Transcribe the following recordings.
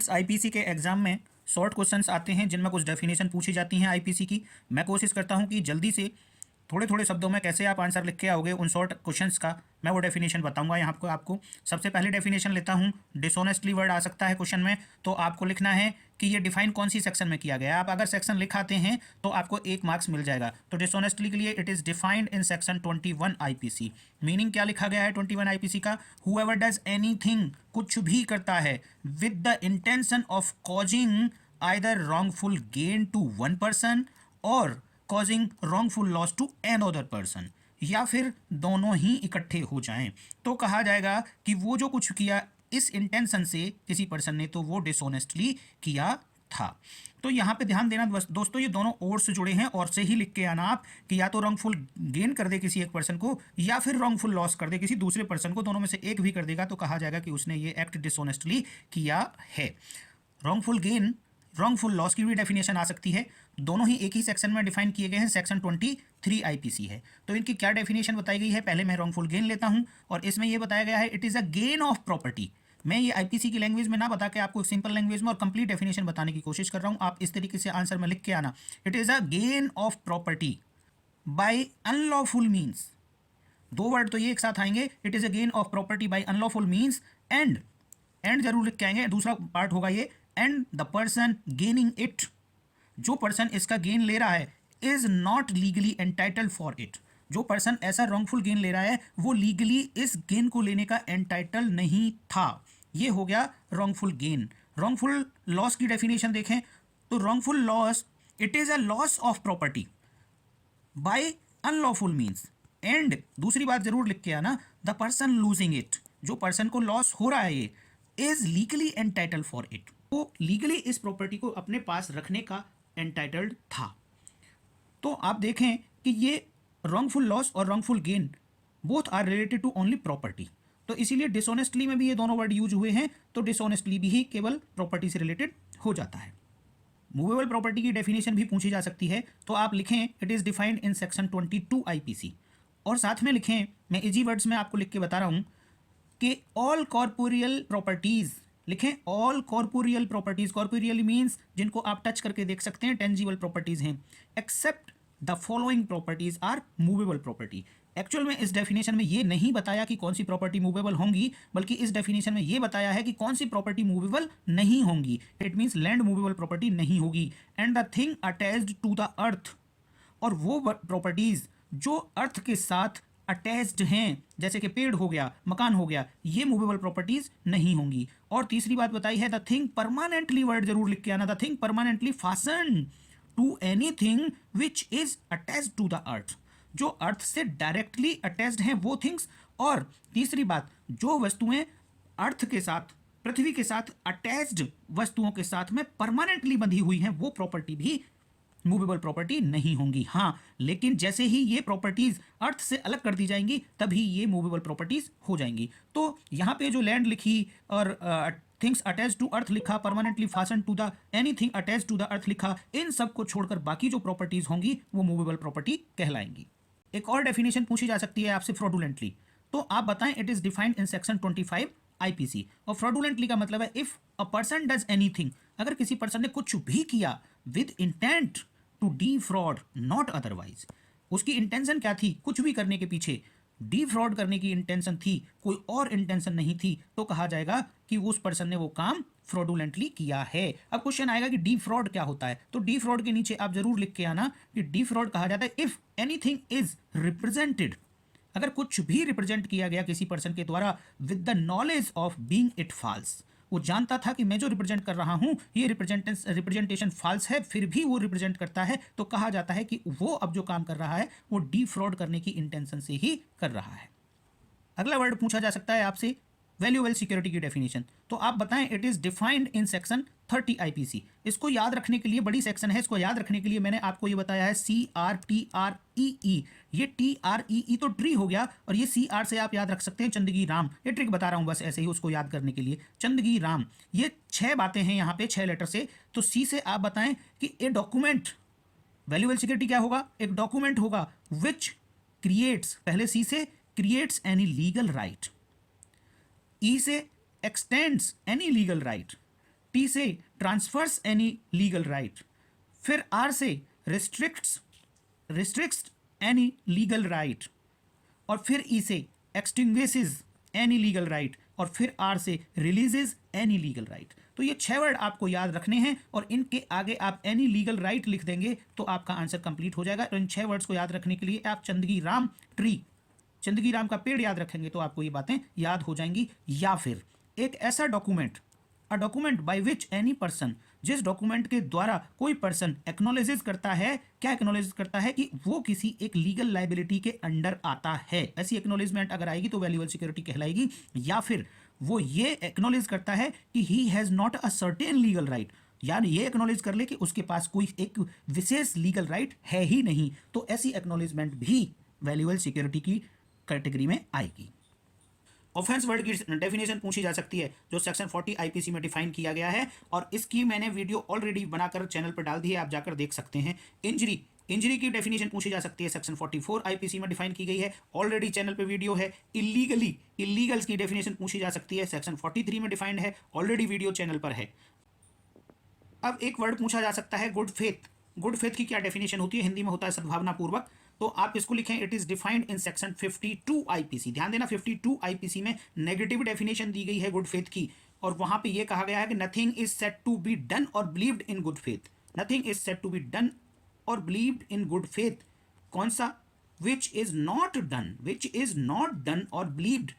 Students IPC के exam में short questions आते हैं जिनमें कुछ डेफिनेशन पूछी जाती हैं आईपीसी की। मैं कोशिश करता हूं कि जल्दी से थोड़े थोड़े शब्दों में कैसे आप आंसर लिख के आओगे उन शॉर्ट क्वेश्चंस का मैं वो डेफिनेशन बताऊंगा यहाँ आपको आपको सबसे पहले डेफिनेशन लेता हूँ। डिसऑनेस्टली वर्ड आ सकता है क्वेश्चन में, तो आपको लिखना है कि ये डिफाइन कौन सी सेक्शन में किया गया है। आप अगर सेक्शन लिखाते हैं तो आपको 1 मार्क्स मिल जाएगा। तो डिसऑनेस्टली के लिए it is defined in section 21 IPC. Meaning क्या लिखा गया है 21 आईपीसी का? हुएवर डज एनीथिंग, कुछ भी करता है, with the intention of causing either wrongful gain to one person और causing wrongful loss to another person, या फिर दोनों ही इकट्ठे हो जाएं, तो कहा जाएगा कि वो जो कुछ किया इस इंटेंशन से किसी पर्सन ने, तो वो डिसऑनेस्टली किया था। तो यहाँ पे ध्यान देना दोस्तों, ये दोनों और से जुड़े हैं और से ही लिख के आना आप कि या तो रॉन्गफुल गेन कर दे किसी एक पर्सन को या फिर रॉन्गफुल लॉस कर दे किसी दूसरे पर्सन को, दोनों में से एक भी कर देगा तो कहा जाएगा कि उसने ये एक्ट डिसऑनेस्टली किया है। रॉन्गफुल गेन, रॉन्गफुल लॉस की भी डेफिनेशन आ सकती है। दोनों ही एक ही सेक्शन में डिफाइन किए गए हैं, सेक्शन 23 आईपीसी है। तो इनकी क्या डेफिनेशन बताई गई है? पहले मैं रॉन्गफुल गेन लेता हूं और इसमें यह बताया गया है it is a gain of property. मैं ये आईपीसी की लैंग्वेज में ना बता के आपको सिंपल लैंग्वेज में और कंप्लीट डेफिनेशन बताने की कोशिश कर रहा हूं। आप इस तरीके से आंसर में लिख के आना, it is a gain of property bye unlawful means. दो वर्ड तो ये एक साथ आएंगे, it is a gain of property bye unlawful means and जरूर लिख के आएंगे। दूसरा पार्ट होगा ये, and the person gaining it, जो पर्सन इसका गेन ले रहा है, is not legally entitled for it. जो पर्सन ऐसा रॉन्गफुल गेन ले रहा है वो लीगली इस गेन को लेने का एंटाइटल नहीं था। ये हो गया रॉन्गफुल गेन। रॉन्गफुल लॉस की डेफिनेशन देखें तो wrongful loss, it is a loss of property bye unlawful means. And दूसरी बात जरूर लिख के आना, द पर्सन लूजिंग इट, जो पर्सन को लॉस हो रहा है ये, is legally entitled for it, वो लीगली इस प्रॉपर्टी को अपने पास रखने का एंटाइटल्ड था। तो आप देखें कि ये रॉन्गफुल लॉस और wrongful gain both are related to only property. तो इसीलिए डिसऑनेस्टली में भी ये दोनों वर्ड यूज हुए हैं, तो डिसऑनेस्टली भी ही केवल प्रॉपर्टी से रिलेटेड हो जाता है। मूवेबल प्रॉपर्टी की डेफिनेशन भी पूछी जा सकती है, तो आप लिखें it is defined in section 22 IPC और साथ में लिखें, मैं इजी वर्ड्स में आपको लिख के बता रहा हूँ कि ऑल कॉर्पोरियल प्रॉपर्टीज़, लिखें all corporeal properties. Corporeal means जिनको आप टच करके देख सकते हैं, टेंजिबल प्रॉपर्टीज हैं, except the following properties are movable property. Actual में इस डेफिनेशन में ये नहीं बताया कि कौन सी प्रॉपर्टी मूवेबल होंगी, बल्कि इस डेफिनेशन में ये बताया है कि कौन सी प्रॉपर्टी मूवेबल नहीं होंगी। It means land movable property नहीं होगी। And the thing attached to the earth, और वो प्रॉपर्टीज जो अर्थ के साथ अटैच्ड हैं, जैसे कि पेड़ हो गया, मकान हो गया, ये मूवेबल प्रॉपर्टीज नहीं होंगी। और तीसरी बात बताई है द थिंग परमानेंटली, वर्ड जरूर लिख के आना, the thing permanently fasten to anything which is attached to the earth, जो अर्थ से डायरेक्टली अटैच्ड हैं वो थिंग्स। और तीसरी बात, जो वस्तुएं अर्थ के साथ, पृथ्वी के साथ अटैच्ड वस्तुओं के साथ में परमानेंटली बंधी हुई हैं, वो प्रॉपर्टी भी मूवेबल प्रॉपर्टी नहीं होंगी। हाँ, लेकिन जैसे ही ये प्रॉपर्टीज अर्थ से अलग कर दी जाएंगी तभी ये मूवेबल प्रॉपर्टीज हो जाएंगी। तो यहाँ पे जो लैंड लिखी और थिंग्स अटैच टू अर्थ लिखा, permanently fasten to the anything attach to the earth लिखा, इन सब को छोड़कर बाकी जो प्रॉपर्टीज होंगी वो मूवेबल प्रॉपर्टी कहलाएंगी। एक और डेफिनेशन पूछी जा सकती है आपसे फ्रॉडुलेंटली, तो आप बताएं it is defined in section 25 IPC. और फ्रॉडुलेंटली का मतलब है if a person does anything, अगर किसी पर्सन ने कुछ भी किया with intent to defraud not otherwise, उसकी इंटेंशन क्या थी? कुछ भी करने के पीछे डिफ्रॉड करने की इंटेंशन थी, कोई और इंटेंशन नहीं थी, तो कहा जाएगा कि उस पर्सन ने वो काम फ्रॉडुलेंटली किया है। अब क्वेश्चन आएगा कि डिफ्रॉड क्या होता है, तो डिफ्रॉड के नीचे आप जरूर लिख के आना कि डिफ्रॉड कहा जाता है इफ एनीथिंग इज रिप्रेजेंटेड, अगर कुछ भी रिप्रेजेंट किया गया किसी पर्सन के द्वारा with the knowledge of being it falls, वो जानता था कि मैं जो रिप्रेजेंट कर रहा हूं ये रिप्रेजेंटेशन फॉल्स है, फिर भी वो रिप्रेजेंट करता है, तो कहा जाता है कि वो अब जो काम कर रहा है वो डिफ्रॉड करने की इंटेंशन से ही कर रहा है। अगला वर्ड पूछा जा सकता है आपसे वैल्यूएबल सिक्योरिटी की डेफिनेशन, तो आप बताएं it is defined in section 30 IPC. इसको याद रखने के लिए बड़ी सेक्शन है, इसको याद रखने के लिए मैंने आपको ये बताया है CRTREE। ये TREE तो ट्री हो गया, और ये CR से आप याद रख सकते हैं चंदगी राम। ये ट्रिक बता रहा हूं बस ऐसे ही उसको याद करने के लिए, चंदगी राम। ये 6 बातें हैं यहाँ पे, 6 लेटर से। तो C से आप बताएं कि ए डॉक्यूमेंट, वैल्यूएबल सिक्योरिटी क्या होगा? एक डॉक्यूमेंट होगा विच क्रिएट्स, पहले C से creates any legal right, E से x tends any legal right, T से ट्रांसफर्स एनी लीगल राइट, फिर आर से रिस्ट्रिक्ट्स एनी लीगल राइट, और फिर ई से एक्सटिंग्विशेस एनी लीगल राइट, और फिर आर से रिलीजेस एनी लीगल राइट। तो ये 6 वर्ड आपको याद रखने हैं और इनके आगे आप एनी लीगल राइट लिख देंगे तो आपका आंसर कंप्लीट हो जाएगा। तो इन 6 वर्ड्स को याद रखने के लिए आप चंदगी राम का पेड़ याद रखेंगे तो आपको ये बातें याद हो जाएंगी। या फिर एक ऐसा document, a document by which any person, जिस डॉक्यूमेंट के द्वारा कोई पर्सन एक्नॉलेजेस करता है, क्या एक्नॉलेज करता है कि वो किसी एक लीगल लाइबिलिटी के अंडर आता है। ऐसी एक्नॉलेजमेंट अगर आएगी तो वैल्यूएबल सिक्योरिटी कहलाएगी। या फिर वो ये एक्नॉलेज करता है कि he has not a certain legal right, यानी ये एक्नॉलेज कर ले कि उसके पास कोई एक विशेष लीगल राइट है ही नहीं, तो ऐसी एक्नॉलेजमेंट भी वैल्यूएबल सिक्योरिटी की कैटेगरी में आएगी। ऑफेंस वर्ड की डेफिनेशन पूछी जा सकती है जो सेक्शन 40 आईपीसी में डिफाइन किया गया है, और इसकी मैंने वीडियो ऑलरेडी बनाकर चैनल पर डाल दी है, आप जाकर देख सकते हैं। इंजरी की डेफिनेशन पूछी जा सकती है, सेक्शन 44 आईपीसी में डिफाइन की गई है, ऑलरेडी चैनल पे वीडियो है। इलीगल्स की डेफिनेशन पूछी जा सकती है, सेक्शन 43 में डिफाइंड है, ऑलरेडी वीडियो चैनल पर है। अब एक वर्ड पूछा जा सकता है गुड फेथ। गुड फेथ की क्या डेफिनेशन होती है? हिंदी में होता है सद्भावना पूर्वक। तो आप इसको लिखें, it is defined in section 52 IPC. ध्यान देना 52 आईपीसी में नेगेटिव डेफिनेशन दी गई है गुड फेथ की, और वहां पे ये कहा गया है कि nothing is said to be done और believed in good faith. Nothing is said to be done और बिलीव्ड इन गुड फेथ। कौन सा? विच इज नॉट डन और believed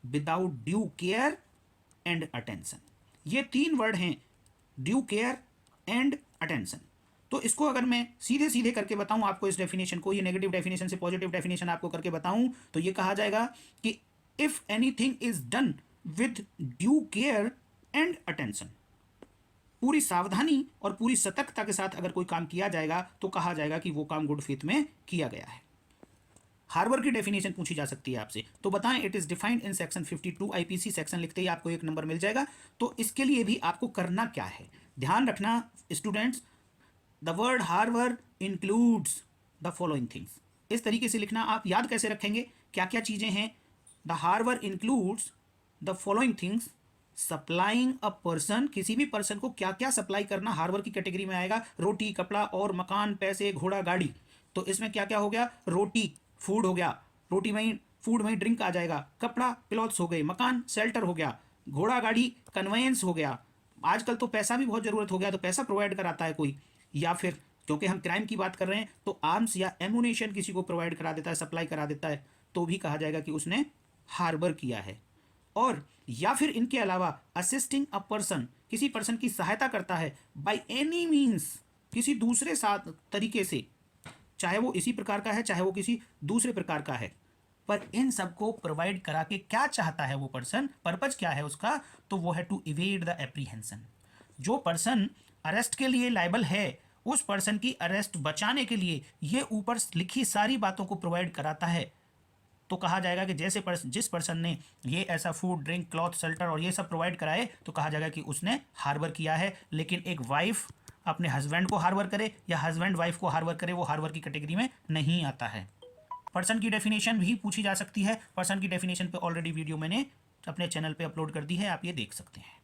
without due care and attention. ये 3 वर्ड हैं, due care and attention. तो इसको अगर मैं सीधे सीधे करके बताऊं आपको, इस डेफिनेशन को, ये नेगेटिव डेफिनेशन से पॉजिटिव डेफिनेशन आपको करके बताऊं, तो ये कहा जाएगा कि if anything is done with due care and attention, पूरी सावधानी और पूरी सतर्कता के साथ अगर कोई काम किया जाएगा तो कहा जाएगा कि वो काम गुड फेथ में किया गया है। हार्बर की डेफिनेशन पूछी जा सकती है आपसे, तो बताएं, it is defined in section 52 IPC. Section लिखते ही आपको 1 नंबर मिल जाएगा। तो इसके लिए भी आपको करना क्या है, ध्यान रखना students, the word harbour includes the following things. इस तरीके से लिखना। आप याद कैसे रखेंगे क्या क्या चीजें हैं? The harbour includes the following things, supplying a person, किसी भी पर्सन को क्या क्या सप्लाई करना हार्बर की कैटेगरी में आएगा। रोटी, कपड़ा और मकान, पैसे, घोड़ा, गाड़ी। तो इसमें क्या क्या हो गया? रोटी फूड हो गया, रोटी में ही फूड में ही ड्रिंक आ जाएगा। कपड़ा क्लॉथ्स हो गए, मकान शेल्टर हो गया, घोड़ा गाड़ी कन्वेंस हो गया। आजकल तो पैसा भी बहुत ज़रूरत हो गया तो पैसा प्रोवाइड कराता है कोई। या फिर क्योंकि हम क्राइम की बात कर रहे हैं तो आर्म्स या एमुनेशन किसी को प्रोवाइड करा देता है, सप्लाई करा देता है, तो भी कहा जाएगा कि उसने हार्बर किया है। और या फिर इनके अलावा असिस्टिंग अ पर्सन, किसी पर्सन की सहायता करता है, बाय एनी मीन्स, किसी दूसरे साथ तरीके से, चाहे वो इसी प्रकार का है चाहे वो किसी दूसरे प्रकार का है, पर इन सबको प्रोवाइड करा के क्या चाहता है वो पर्सन, पर्पज क्या है उसका? तो वो है टू इवेड द एप्रीहेंशन। जो पर्सन अरेस्ट के लिए लायबल है उस पर्सन की अरेस्ट बचाने के लिए ये ऊपर लिखी सारी बातों को प्रोवाइड कराता है। तो कहा जाएगा कि जैसे जिस पर्सन ने ये ऐसा फूड, ड्रिंक, क्लॉथ, शेल्टर और ये सब प्रोवाइड कराए तो कहा जाएगा कि उसने हार्बर किया है। लेकिन एक वाइफ अपने हस्बैंड को हार्बर करे या हस्बैंड वाइफ को हार्बर करे, वो हार्बर की कैटेगरी में नहीं आता है। पर्सन की डेफिनेशन भी पूछी जा सकती है। पर्सन की डेफिनेशन पे ऑलरेडी वीडियो मैंने अपने चैनल पे अपलोड कर दी है, आप ये देख सकते हैं।